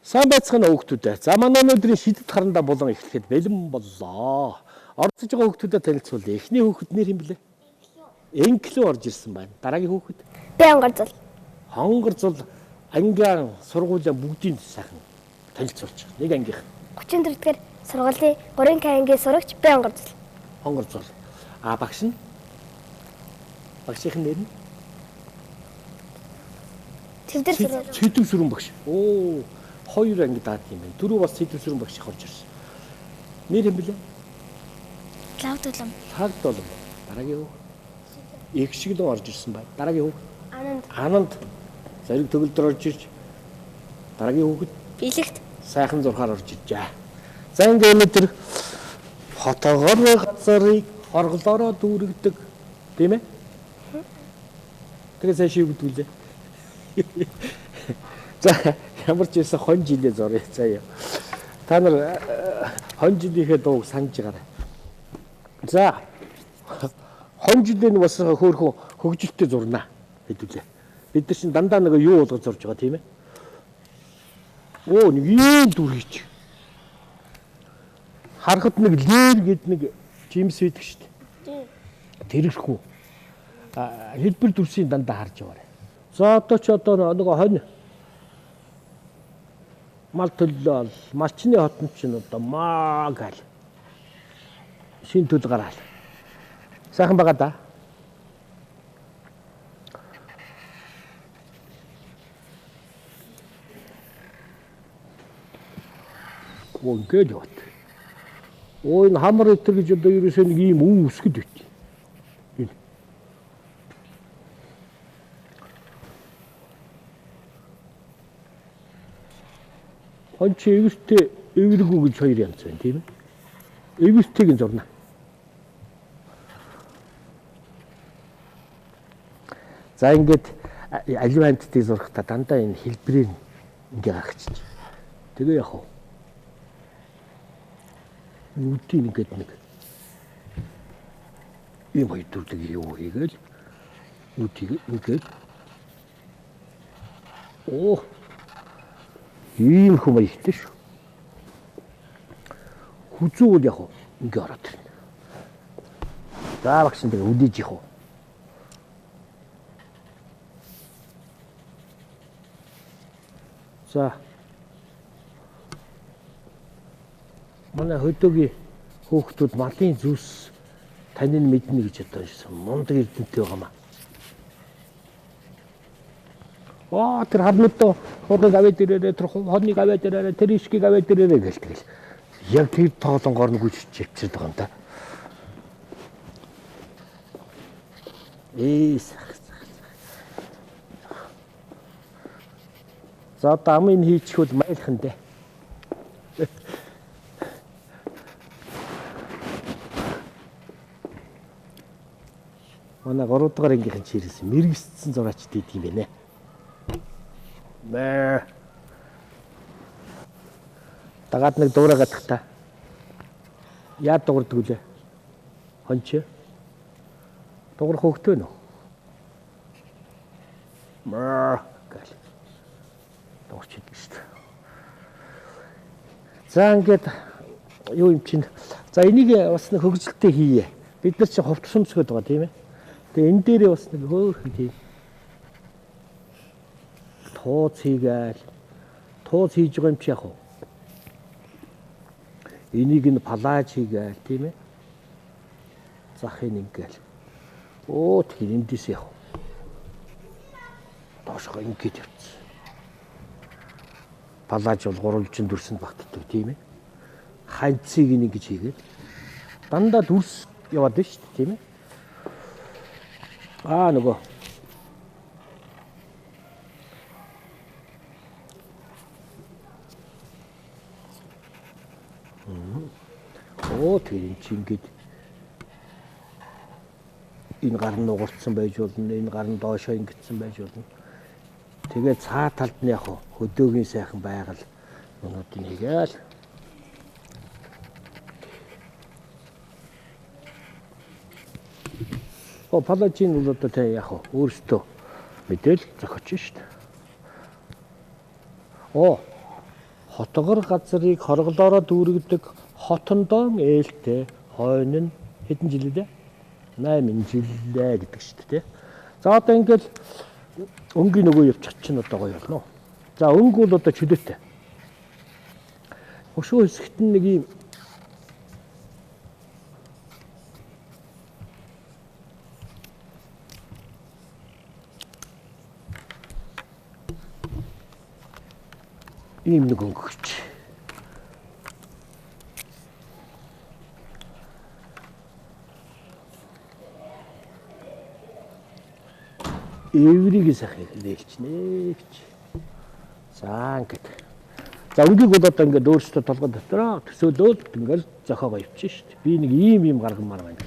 Сайн байцгаана хүүхдүүдээ. За манай өнөөдрийн шидэт харандаа болон эхлэхэд бэлэн боллоо. Орцож байгаа хүүхдүүдэд танилцуулъя. Эхний хүүхэд нэр юм блэ? Энклүү орж ирсэн байна. Дараагийн хүүхэд? Би Хонгорзул. Хонгорзул ангиан сургуулийн бүгдийн сайхан танилцуулж байгаа. Нэг ангийнх. 34-р сургуулийн 3-р ангийн сурагч би Хонгорзул. Хонгорзул. Багш нь? Багшийн нэр нь? Цэдэв сүрэн багш. Оо, 2 анги даад юм байна. Түрүү бас цэдэв сүрэн багш орж ирсэн. Нэр юм блэ? Лавдулам. Лавдулам. Дараагийн хүүхэд? Их шиг л орж ирсэн байна. Дараагийн хүүхэд? Ананд. Зариг төгөлдөр орж ирж. Дараагийн хүүхэд? Билэгт. Сайхан зурхаар орж иржээ. За ингээ өнөөдөр хотоогоор газарыг хорглоороо дүүргдэг. Тийм ээ? Тэгээ сайн шийдвэрлээ. За ямар ч байсан хон жилээ зуръя заяа. Та нар хон жилийнхээ дууг санаж байгаарай. За хон жилээ нь бас хөөхөн хөгжилтэй зурнаа хэдүүлээ. Бид нар чинь дандаа нэг юу болгож зурж байгаа тийм ээ. Оо нэг ийм дүр хийчих. Харахад нэг лэр гэд нэг жимс байдаг шүү дээ. Тэрхүү. Хэлбэр дүрсийн дандаа харж яваарай. За одоо ч одоо нэг хонь мал төлөөл малчны хотон чинь одоо маа гал шин төл гараал. Сайхан байгаа да. Оо ингээд яваад. Оо энэ хамар итэр гэж одоо ерөөсөө нэг ийм үүсгэд байт. Энэ. Хонч эвэртэй эвэргүй гэж хоёр янз байна тийм ээ. Эвэртэйг нь зурна. За ингээд аливантыг зурхтаа дандаа энэ хэлбэрээр ингээ гаргачих. Тэгээ яах вэ? Нүдийг ингээд нэг ийм хоёр төрлийн юу хийгээл нүдийг ингээд оо ийм хүм ихтэй шүү. Хүзүүл яг ингээ ороод ирнэ. За багш энэ үлээж их уу. За манай хөдөөгийн хүүхдүүд малын зүс таныг мэднэ гэж одоо ирсэн. Мундаг эрдэнэтэй байгаамаа. Оо тэр хамнуудаа худад аваад ирээрээ тэр хоныг аваад ирээрээ тэр ишгийг аваад ирээрээ гэлтгэл. Яг тэр тоолонгоор нь гүйж чивчрээд байгаа юм да. За одоо амын хийчихвэл майлхан дээ. Манай 3 дугаар ангийнхан чирээс мэрэгссэн зураач дийд юм байна. Мэ. Дагаад нэг дуурайгаад та. Яа дуурдаг үлээ? Хонч. Дуурах хөвгтөө нөө. Мэ. Гал. Дуурч идэг шүү дээ. За ингээд юу юм чинь. За энийг бас нэг хөгжилтэй хийе. Бид нар чи ховт сумсгод байгаа тийм ээ. Тэгээ энэ дээрээ бас нэг хөөхөн тийм. Тууц хийгээл. Тууц хийж байгаа юм чи яах вэ? Энийг нь палаж хийгээл тийм ээ. Захын ингээл. Оо тэр эндээс яах вэ? Доошоо ингээд явцсан. Палаж бол гурвалжин дүрсэнд багтдаг тийм ээ. Ханцыг ингэж хийгээд дандаа дүрс яваад байна шүү дээ тийм ээ. Нөгөө оо тэр юм чи ингээд энэ гар нь угуулсан байж болно, энэ гар нь доошоо ингэсэн байж болно. Тэгээ цаа талд нь яг хөдөөгийн сайхан байгаль өнөөдний хийгээл. Палажин бол одоо тэ яг өөртөө мэдээл зохиож шүү дээ. хотгор газрыг хорглоороо дүүргдэг хотондоо ээлтэй хойно нь хэдэн жил лээ? 8 жилээ гэдэг шүү дээ. За одоо ингээл өнгийн нөгөө явчих чинь одоо гоё болно. За өнгө бол одоо чөлөөтэй. Өшөө хэсэгт нэг юм ийм нэг өнгөч. Эврийг сайхан хэлчихнэ гэж. За ингээд. За өнгийг бол одоо ингээд өөрсдөө толгой дотроо төсөөлөөд ингээд зохиогоо явчих шүү дээ. Би нэг ийм гарган маань байна.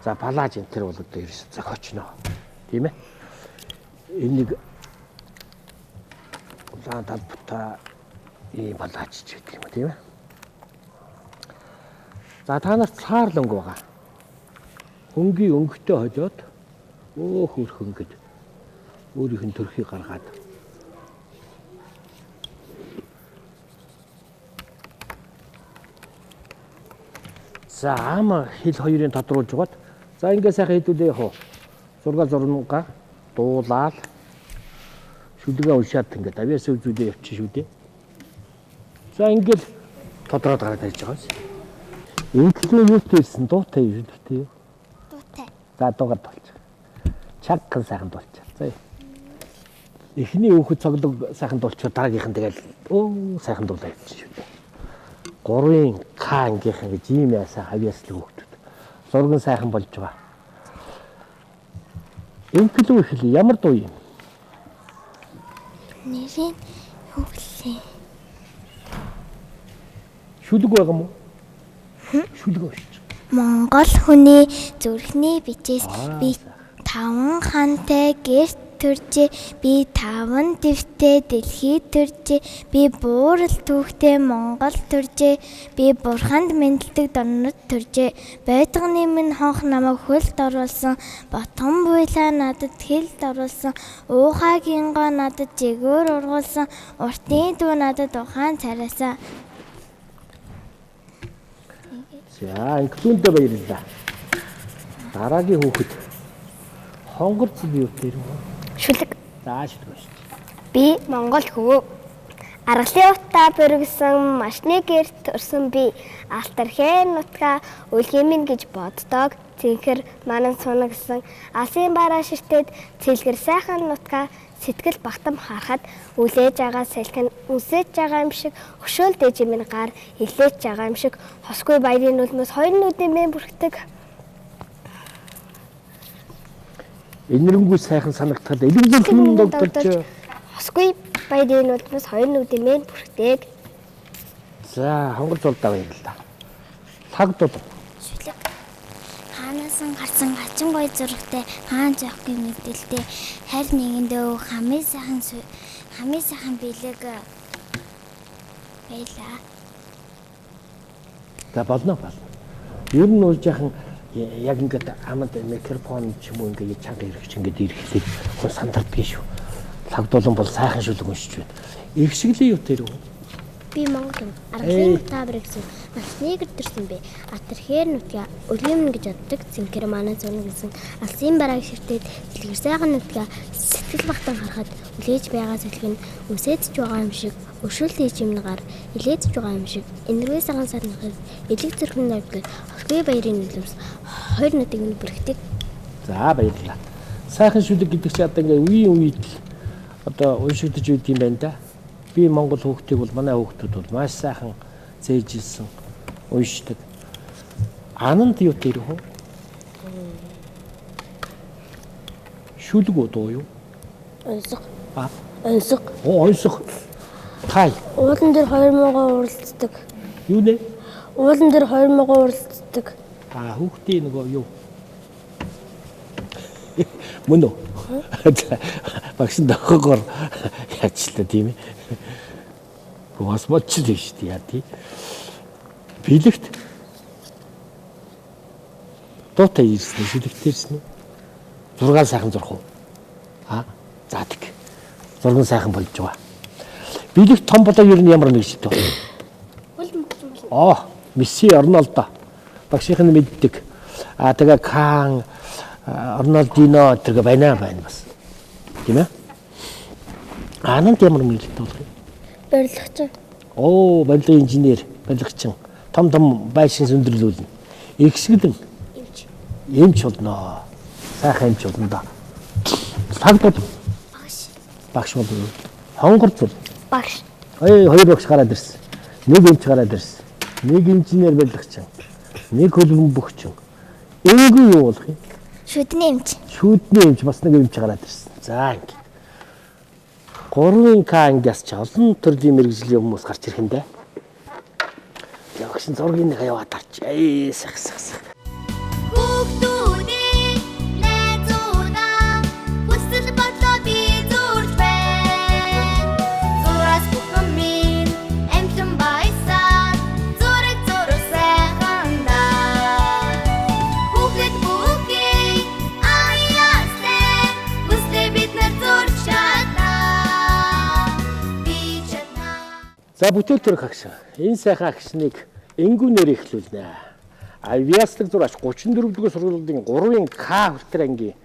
За палаж энэ төр бол одоо ерөөс зохиочно. Тийм ээ. Энэ нэг улаан талбартаа ийм палаж ч гэдэг юм тийм ээ. За та нарт цаар л өнгө байгаа. Өнгийн өнгөтэй хожоод хөөх өнгөд өөрийнх нь төрхийг гаргаад за ама хил хоёрын тодруулж угаад за ингээ сайхан хэдүүлээ яах вэ? Зураг зурнуга дуулаад шүлгээ уншаад ингээ авьяас үзүүлээ явчих шүү дээ. За ингээл тодроод гараад ирж байгаа юм. Ингээл юутай ирсэн дуутай юм дээ. Дуутай. За дуугаар болж. Чагхан сайхан болж. За. Эхний өөхөд цоглог сайхан дуулчихвал дараагийнхан тэгэл сайхан дуулаа явчих шүү дээ. 3-ын К ангийнхан гэж ийм яасан хавьяаслаг хөөхтүүд. Зурган сайхан болж байгаа. Инклүү хэл ямар дуу юм? Нэрийн хөглөө. Шүлэг байгаа мó? Шүлэг өшч. Монгол хүний зүрхний бичээс би 5 хантай гэрт төржээ, би 5 дэвтэй дэлхийд төржээ, би буурал түүхтэй Монгол төржээ, би бурханд мэндэлдэг дорнод төржээ, байдганы минь хонх намайг хөлд оруулсан, ботгон буйлаа надад хэлд оруулсан, уухагийн гоо надад жигүүр ургуулсан, уртын дүү надад ухаан цараасан. За инклүүндээ баярлалаа. Дараагийн хүүхэд хонгор цэв юу тэр юм? Шүлэг. За шүлэг шүү. Би Монгол хүү. Аргалын утаа бүргэсэн машны гэрт төрсөн би алтархээ нутгаа үлгэн минь гэж боддог. Цэнхэр манан сунагсан алсын бараа ширтээд цэлгэр сайхан нутгаа сэтгэл багтам харахад үлээж байгаа салхин үсэж байгаа юм шиг хөшөөлдэж минь гар илээж байгаа юм шиг хосгүй баярын үлмэс хоёр нүдэн мэн бүрхдэг. Энэрэнгүй сайхан санагдахад элэгзүүлхэн догдолж хосгүй баярын үлмэс хоёр нүдэн мэн бүрхдэг. За хонгор зулдаа баярлалаа. Тагдууд Шүлэг. Хаанаас гарсан хачин гой зурагтай хаан зоохгүй мэдээлтэй харь нэгэндөө хамгийн сайхан бэлэг байлаа. за болно. Ер нь уул жаахан яг ингээд хамт микрофон ч юм уу ингээд чанга ирэх чинь ингээд ирэхлээр хүн сандарддаг шүү. Тагдуулан бол сайхан шүлэг уншиж байна. Их шиглийн юу тэр үү? Би Монгол аргалын утаа бүргэсэн малчны гэр төрсөн бэ. Атархээр нутгаа өлгөмн гэж боддог цэнхэр манаа зурна гэсэн алсын барааг ширтээд дэлгэр сайхан нутгаа сэтгэл багтан харахад үлээж байгаа салхин үсээдж байгаа юм шиг өшөөлтөж юмн гар илээдж байгаа юм шиг энэргүй сайхан сарнахад элэг зүрхэн навдаг хосгүй баярын үлэмс хоёр нүдийг нь бүрхдэг. За баярлалаа. Сайхан шүлэг гэдэг чинь одоо ингээд үеийн үед л одоо уншигдаж үйд юм байна да. Би Монгол хүүхдийг бол манай хүүхдүүд бол маш сайхан зээжилсэн уншдаг. Ананд юу тэр хөө? Шүлэг дуу юу? Онсог. А? Онсог. Онсог. Хай. Уулан дээр 2000 уралцдаг. Юу нэ? Уулан дээр 2000 уралцдаг. А хүүхдийн нөгөө юу? Мөн үү? Багш нөхөөр яачлаа тийм ээ. Бас болчихлоо шүү дээ яа тий. Бэлэгт дуутай ирсэн шүлэгтэрсэн үү? Зургаан сайхан зурх уу? А? За тэг. Зурган сайхан болж байгаа. Бэлэг том болоо ер нь ямар мэрэгчлээ вэ? Месси Роналдо багшийнх нь мэддэг. Тэгээ Кан Роналдино тэрэг байна бас. Тийм ээ. Ананд ямар мэрэгчлээ болох юм? Барилгачин. Барилгын инженер, барилгачин. Том байшин сөндөрлүүлнэ. Игсгэлэн эмч болно. Сайхан эмч болно да. Тагтад багш болно. Хонгор зул. Багш. Хоёр багш гараад ирсэн. Нэг эмч гараад ирсэн. Нэг инженер барилгачин. Нэг хөлбөмбө бөхчин. Энийг юу болох юм? Шүдний эмч. Шүдний эмч бас нэг эмч гараад ирсэн. За ингэ. 3 ангиас ч олон төрлийн мэрэгжлийн хүмүүс гарч ирэх юм даа. Ягшин зургийг яваад тарч. Сах. За бүтээл төрөх агш. Энэ сайхан агшныг энгүүнээр эхлүүлнэ. Авиаслаг зураач 34-р сургуулийн 3-ын К хүртэл ангийн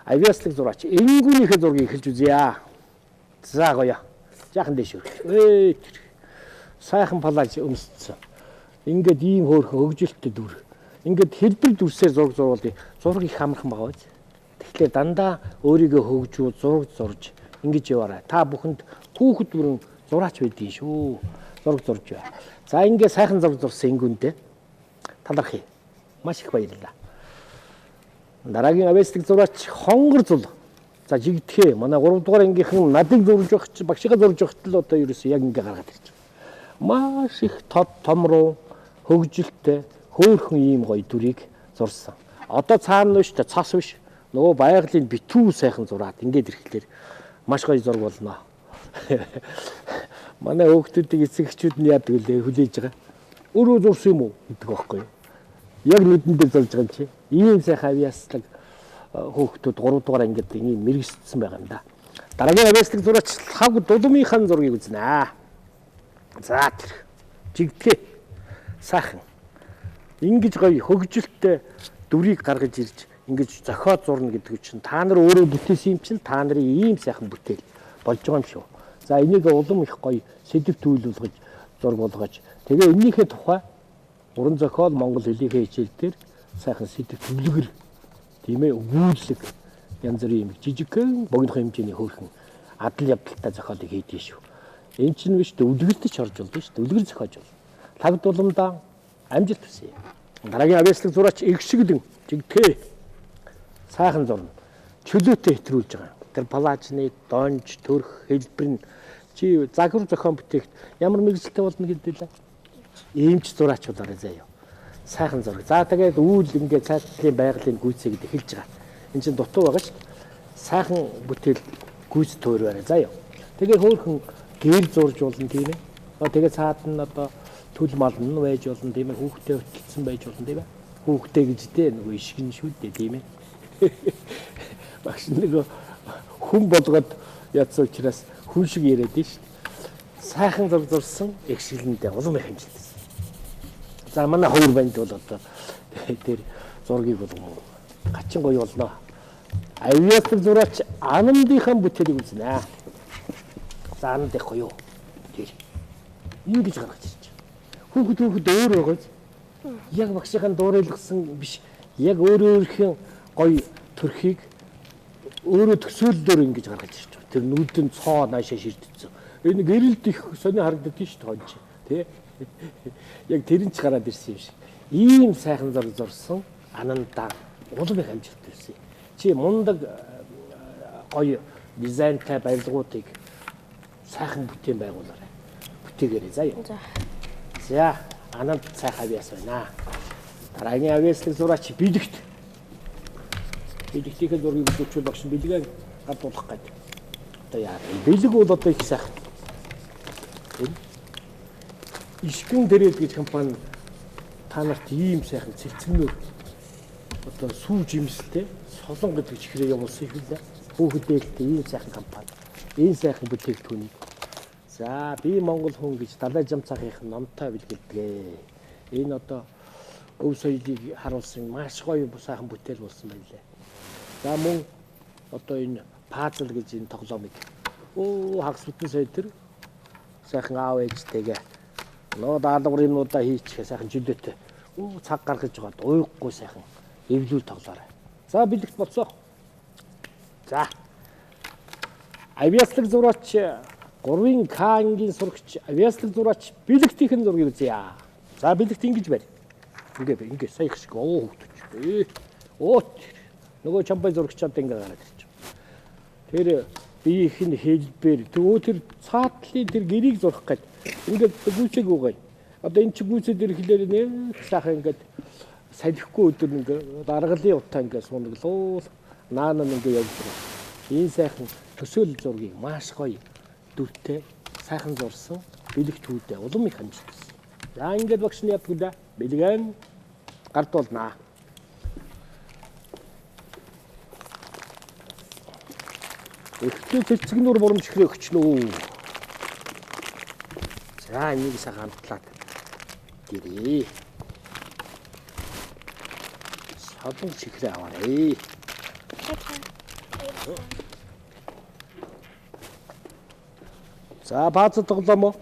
авиаслаг зураач энгүүнийхээ зургийг эхэлж үзье. За гоё. Жаахан дэш өргөл. Сайхан палаж өмссөн. Ингээд ийм хөөрхөн хөгжилттэй дүр. Ингээд хэлбэр дүрсээр зураг зурвал зураг их амархан байгаа биз. Тэгэхээр дандаа өөрийгөө хөгжүүл зураг зурж ингэж яваарай. Та бүхэнд хүүхэд бүрэн зураач байдгийн шүү. Зураг зурж бай. За ингээ сайхан зураг зурсан энгүүндээ талархъя. Маш их баярлалаа. Дараагийн авиаслаг зураач хонгор зул. За жигдэхээ манай 3 дугаар ангийнхан надыг зурж байх чи багшигаа зурж байхад л одоо ерөөсөө яг ингээ гаргаад ирж байна. Маш их том руу хөгжилттэй хөөрхөн ийм гоё дүрийг зурсан. Одоо цаана нь шүү дээ цас биш. Нөгөө байгалийн битүү сайхан зураад ингээд ирэхлээр маш гоё зураг болно. Манай хүүхдүүдийн эцэг эхчүүд нь яадаг вэ? Хүлээж байгаа. Өөрөө зурсан юм уу гэдэг байхгүй юу? Яг нүдэн дээр зурж байгаа юм чи. Ийм сайхан авиаслаг хүүхдүүд 3 дугаар ангид ийм мэрэгссэн байгаа юм да. Дараагийн авиаслаг зураач хав дулмынхан зургийг үзнэ. За тэр жигдэхээ сайхан. Ингиж гоё хөгжилттэй дүрийг гаргаж ирж ингэж зохиод зурна гэдэг чинь та нар өөрөө бүтээсэн юм чинь та нарын ийм сайхан бүтээл болж байгаа юм шүү. За энийг улам их гоё сэдв төлөвлөж зураг болгож тэгээ энэнийхээ тухай уран зохиол монгол хэлийнхээ хичээл дээр сайхан сэдв төлөвлөгөр тийм ээ өгүүлэг янз бүрийн юм жижигхэн богинохон хэмжээний хөөрхөн адал явдалтай зохиолыг хийдэг шүү. Энэ чинь биш үлгэрт ч орж болно шүү. Үлгэр зохиож болно. Лагдууламдаа амжилт хүсье. Дараагийн авиаслаг зураач игшгэлэн жигтэй сайхан зурна. Чөлөөтэй хэтрүүлж байгаа. Тэр палажны донж төрх хэлбэр нь чи загвар зохион бүтээгт ямар мэрэгчлээ болно гэдэлээ. Иймч зураач болоорой заяа. Сайхан зураг. За тэгээд үйл ингээд цаатлын байгалийн гүйцэд эхэлж байгаа. Энд чинь дутуу байгаа шүү. Сайхан бүтээл гүйц төөрөөрэй заяа. Тэгээ хөөхөн гэр зурж болно тийм ээ. Тэгээ цаад нь одоо түл мал нь байж болно тийм ээ. Хүүхдээ хөтлсөн байж болно тийм ээ. Хүүхдээ гэж дээ нөгөө ишгэн шүү дээ тийм ээ. Багш нөгөө хүн болгоод ядсан учраас хүн шиг яриад дээ шүү. Сайхан зураг зурсан экшгэлэндээ улам их хэмжилсэн. За манай хоёр банд бол одоо тэр зургийг бол гачин гоё болно. Авиаслаг зураач Анандынхан бүтээлийг үзнэ. За Ананд их гоё. Тэр ингэж гаргаж ирж байгаа. Хүүхэд өөр байгаа. Яг багшийн дуурайлгсан биш. Яг өөрөөрхөн гоё төрхийг өөрөө төсөөллөөр ингэж гаргаж ирж байгаа. Тэр нүдэн цоо наашаа ширдсэн. Энэ гэрэлт их сони харагддаг тийм шүү дээ. Тэ? Яг тэрэн ч гараад ирсэн юм шиг. Ийм сайхан зураг зурсан Анандаа улам их амжилт төрсөн. Чи мундаг гоё дизайнтай барилгуудыг сайхан бүтээн байгуулаарай. Бүтээгээрэй заяа. За Ананд сайхан авиас байна. Дараагийн авиаслаг зураач бэлэгт. Бэлэгтийн зургийг бүтээвэл багш бэлгээ гадуулах гэдэг. Одоо яа. Бэлэг бол одоо их сайхан. Ишгэн дээрэл гэж компани та нарт ийм сайхан цэцгнөр одоо сүү жимстэй солон гэдэг чихрээ явуулсан юм лээ. Хүүхдээлтэй ийм сайхан компани. Энэ сайхан бүтээгдэхүүнийг За би Монгол хүн гэж далай жам цагийнх номтой бэлгэлдэг. Энэ одоо өв соёлыг харуулсан маш гоё сайхан бүтээл болсон байлээ. За мөн одоо энэ пазл гэж энэ тоглоомыг хагас бүтэн сая тэр сайхан аав ээжтэйгээ нөө даалгаврынуудаа хийчихээ сайхан жилдөөтэй цаг гаргаж жоод уйггүй сайхан эвлүүл тоглоорой. За бэлэгт болцоо. За авиаслаг зураач 3-ын К ангийн сурагч авиаслаг зураач бэлэгтийн зургийг үзье. За бэлэгт ингэж барь. Ингээ сая их шиг хөвтөж. Нөгөө чамбай зурагчаад ингээ гараад ирчих. Тэр биеийнх нь хэлбэр тэр цаатлын тэр гэрийг зурах гээд ингээд гүйцээг угаая. Одоо эн чи гүйцэд ирэхлээр нэг сайхан ингээд салхихгүй өдөр ингээ даргалын утаа ингээ сунглуул наан нь ингээ явж байгаа. Энэ сайхан төсөөлөл зургийг маш гоё дүртэй сайхан зурсан бэлэгт хүүдээ улам их амжилт гэсэн. За ингээд багш нь яддаг да. Бэлгэн гардуулнаа. Эхлээ цэцгнүр бурамчхрээ өгчнөө. За энийг сайхан хамтлаад гэрээ. Садан чихрээ аваарай. За бааз тоглоом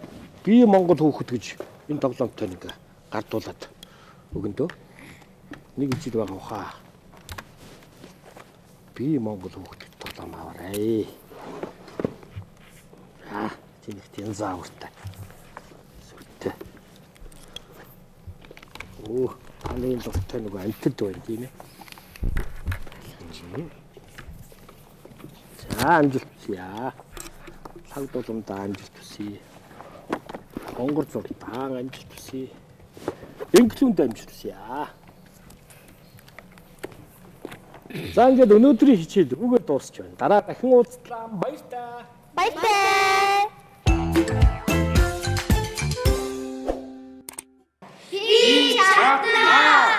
би Монгол хүүхэд гэж энэ тоглоомтой нэг гардуулаад өгөндөө. Нэг жил байгаа хаа. Би Монгол хүүхэд тоглоом аваарай. Тэнэгт энэ заавартай. Сүтээ. Аны луртай нэг амтд байна тийм ээ. За амжилт хүсье. Цаг дулундаа амжилт хүсье. Гонгор зуртаа амжилт хүсье. Инглүүнд амжилт хүсье. За ингээд өнөөдрийн хичээл үгээр дуусч байна. Дараа дахин уулзлаа. Баяртай. Баяртай. Би чадна.